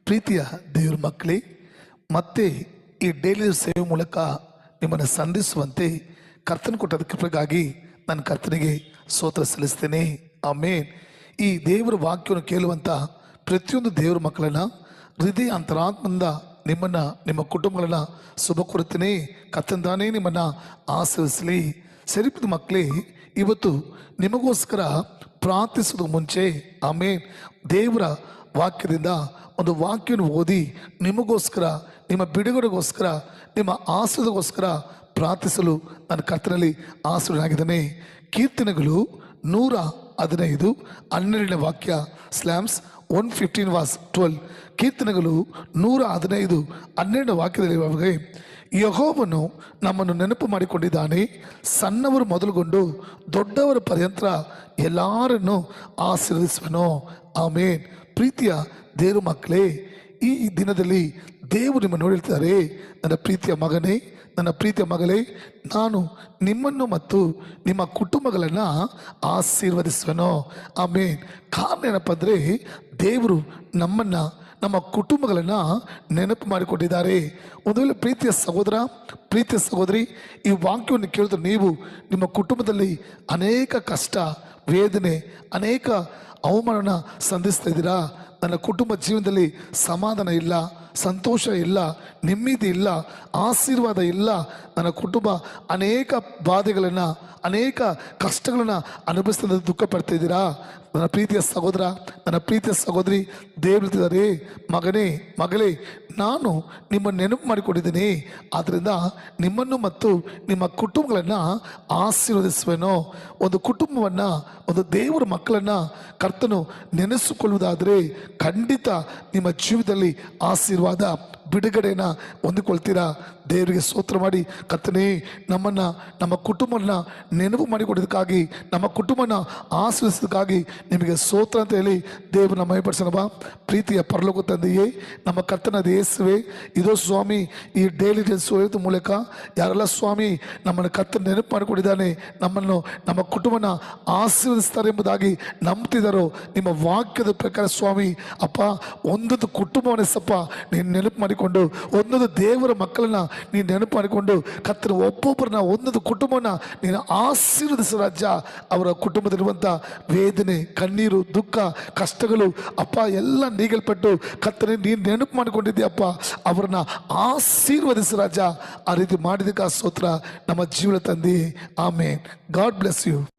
ಪ್ರೀತಿಯ ದೇವರ ಮಕ್ಕಳೇ, ಮತ್ತೆ ಈ ಡೈಲಿ ಸೇವೆ ಮೂಲಕ ನಿಮ್ಮನ್ನು ಸಂಧಿಸುವಂತೆ ಕರ್ತನ ಕೊಟ್ಟ ಕೃಪೆಗಾಗಿ ನಾನು ಕರ್ತನಿಗೆ ಸ್ತೋತ್ರ ಸಲ್ಲಿಸ್ತೇನೆ. ಆಮೇನ್. ಈ ದೇವರ ವಾಕ್ಯವನ್ನು ಕೇಳುವಂಥ ಪ್ರತಿಯೊಂದು ದೇವರ ಮಕ್ಕಳನ್ನ ಹೃದಯ ಅಂತರಾತ್ಮದಿಂದ ನಿಮ್ಮನ್ನು ನಿಮ್ಮ ಕುಟುಂಬಗಳನ್ನ ಶುಭ ಕೊಡುತ್ತೇನೆ. ಕರ್ತಂದಾನೇ ನಿಮ್ಮನ್ನು ಆಶೀರ್ವದಿಸಲಿ. ಸರಿಪದ ಮಕ್ಕಳೇ, ಇವತ್ತು ನಿಮಗೋಸ್ಕರ ಪ್ರಾರ್ಥಿಸೋದು ಮುಂಚೆ ಆಮೇನ್ ದೇವರ ವಾಕ್ಯದಿಂದ ಒಂದು ವಾಕ್ಯವನ್ನು ಓದಿ ನಿಮಗೋಸ್ಕರ, ನಿಮ್ಮ ಬಿಡುಗಡೆಗೋಸ್ಕರ, ನಿಮ್ಮ ಆಶೀರ್ವಾದಗೋಸ್ಕರ ಪ್ರಾರ್ಥಿಸಲು ನನ್ನ ಕರ್ತನಲ್ಲಿ ಆಶೀರ್ವಾದನಾಗಿದ್ದಾನೆ. ಕೀರ್ತನೆಗಳು 115:12 ವಾಕ್ಯ. ಸ್ಲಾಮ್ಸ್ 115:12. ಕೀರ್ತನೆಗಳು 115:12 ವಾಕ್ಯದಲ್ಲಿ ಯೆಹೋವನು ನಮ್ಮನ್ನು ನೆನಪು ಮಾಡಿಕೊಂಡಿದ್ದಾನೆ, ಸಣ್ಣವರು ಮೊದಲುಗೊಂಡು ದೊಡ್ಡವರ ಪರ್ಯಂತ ಎಲ್ಲರನ್ನು ಆಶೀರ್ವದಿಸುವನು. ಆಮೇನ್. ಪ್ರೀತಿಯ ದೇವರ ಮಕ್ಕಳೇ, ಈ ದಿನದಲ್ಲಿ ದೇವರು ನಿಮ್ಮನ್ನು ನೋಡಿರ್ತಾರೆ. ನನ್ನ ಪ್ರೀತಿಯ ಮಗನೇ, ನನ್ನ ಪ್ರೀತಿಯ ಮಗಳೇ, ನಾನು ನಿಮ್ಮನ್ನು ಮತ್ತು ನಿಮ್ಮ ಕುಟುಂಬಗಳನ್ನು ಆಶೀರ್ವದಿಸುವನು. ಆಮೇನ್. ಕಾರಣ ಏನಪ್ಪ ಅಂದರೆ, ದೇವರು ನಮ್ಮನ್ನು, ನಮ್ಮ ಕುಟುಂಬಗಳನ್ನು ನೆನಪು ಮಾಡಿಕೊಂಡಿದ್ದಾರೆ. ಒಂದು ವೇಳೆ ಪ್ರೀತಿಯ ಸಹೋದರ, ಪ್ರೀತಿಯ ಸಹೋದರಿ, ಈ ವಾಕ್ಯವನ್ನು ಕೇಳಿದ್ರೆ ನೀವು ನಿಮ್ಮ ಕುಟುಂಬದಲ್ಲಿ ಅನೇಕ ಕಷ್ಟ, ವೇದನೆ, ಅನೇಕ ಅವಮಾನ ಸಂಧಿಸ್ತಾ ಇದ್ದೀರಾ. ನನ್ನ ಕುಟುಂಬ ಜೀವನದಲ್ಲಿ ಸಮಾಧಾನ ಇಲ್ಲ, ಸಂತೋಷ ಇಲ್ಲ, ನೆಮ್ಮದಿ ಇಲ್ಲ, ಆಶೀರ್ವಾದ ಇಲ್ಲ. ನನ್ನ ಕುಟುಂಬ ಅನೇಕ ಬಾಧೆಗಳನ್ನು, ಅನೇಕ ಕಷ್ಟಗಳನ್ನು ಅನುಭವಿಸ್ತಾ ದುಃಖ ಪಡ್ತಾ ಇದ್ದೀರಾ. ನನ್ನ ಪ್ರೀತಿಯ ಸಹೋದರ, ನನ್ನ ಪ್ರೀತಿಯ ಸಹೋದರಿ, ದೇವರಿದ್ದಾರೆ, ಮಗನೇ, ಮಗಳೇ, ನಾನು ನಿಮ್ಮನ್ನು ನೆನಪು ಮಾಡಿಕೊಂಡಿದ್ದೀನಿ. ಆದ್ದರಿಂದ ನಿಮ್ಮನ್ನು ಮತ್ತು ನಿಮ್ಮ ಕುಟುಂಬಗಳನ್ನು ಆಶೀರ್ವದಿಸುವೆನು. ಒಂದು ಕುಟುಂಬವನ್ನು, ಒಂದು ದೇವರ ಮಕ್ಕಳನ್ನು ಕರ್ತನು ನೆನೆಸಿಕೊಳ್ಳುವುದಾದರೆ ಖಂಡಿತ ನಿಮ್ಮ ಜೀವಿತದಲ್ಲಿ ಆಶೀರ್ವಾದ, ಬಿಡುಗಡೆಯನ್ನು ಹೊಂದಿಕೊಳ್ತೀರಾ. ದೇವರಿಗೆ ಸ್ತೋತ್ರ ಮಾಡಿ, ಕರ್ತನೇ ನಮ್ಮನ್ನು, ನಮ್ಮ ಕುಟುಂಬವನ್ನು ನೆನಪು ಮಾಡಿಕೊಡೋದಕ್ಕಾಗಿ, ನಮ್ಮ ಕುಟುಂಬನ ಆಶೀರ್ವದಿಸೋದಕ್ಕಾಗಿ ನಿಮಗೆ ಸ್ತೋತ್ರ ಅಂತ ಹೇಳಿ ದೇವರನ್ನ ಮಹಿಮೆಪಡಿಸೋಣ ಬಾ. ಪ್ರೀತಿಯ ಪರಲೋಕ ತಂದೆಯೇ, ನಮ್ಮ ಕರ್ತನಾದ ಯೇಸುವೇ, ಇದೋ ಸ್ವಾಮಿ, ಈ ಡೈಲಿ ಹೇಳೋದ್ರ ಮೂಲಕ ಯಾರೆಲ್ಲ ಸ್ವಾಮಿ ನಮ್ಮನ್ನು ಕರ್ತನ ನೆನಪು ಮಾಡಿಕೊಂಡಿದ್ದಾನೆ, ನಮ್ಮನ್ನು, ನಮ್ಮ ಕುಟುಂಬನ ಆಶೀರ್ವದಿಸ್ತಾರೆ ಎಂಬುದಾಗಿ ನಂಬ್ತಿದ್ದಾರೋ, ನಿಮ್ಮ ವಾಕ್ಯದ ಪ್ರಕಾರ ಸ್ವಾಮಿ ಅಪ್ಪ, ಒಂದೊಂದು ಕುಟುಂಬವನ್ನೇ ಸಪ್ಪ ನೀನು ನೆನಪು ಮಾಡಿಕೊಂಡು, ಒಂದೊಂದು ದೇವರ ಮಕ್ಕಳನ್ನ ನೀನು ನೆನಪು ಮಾಡಿಕೊಂಡು ಕರ್ತನ ಒಬ್ಬೊಬ್ಬರನ್ನ, ಒಂದೊಂದು ಕುಟುಂಬನ ನೀನು ಆಶೀರ್ವದಿಸು ರಾಜ. ಅವರ ಕುಟುಂಬದಲ್ಲಿರುವಂಥ ವೇದನೆ, ಕಣ್ಣೀರು, ದುಃಖ, ಕಷ್ಟಗಳು ಅಪ್ಪ ಎಲ್ಲ ನೀಗಲ್ಪಟ್ಟು ಕರ್ತನೆ ನೀನು ನೆನಪು ಮಾಡಿಕೊಂಡಿದ್ದೀಯಪ್ಪ, ಅವರನ್ನ ಆಶೀರ್ವದಿಸು ರಾಜ. ಆ ರೀತಿ ಮಾಡಿದಕ್ಕೆ ಸ್ತೋತ್ರ ನಮ್ಮ ಜೀವನ ತಂದೆ. ಆಮೇನ್. God bless you.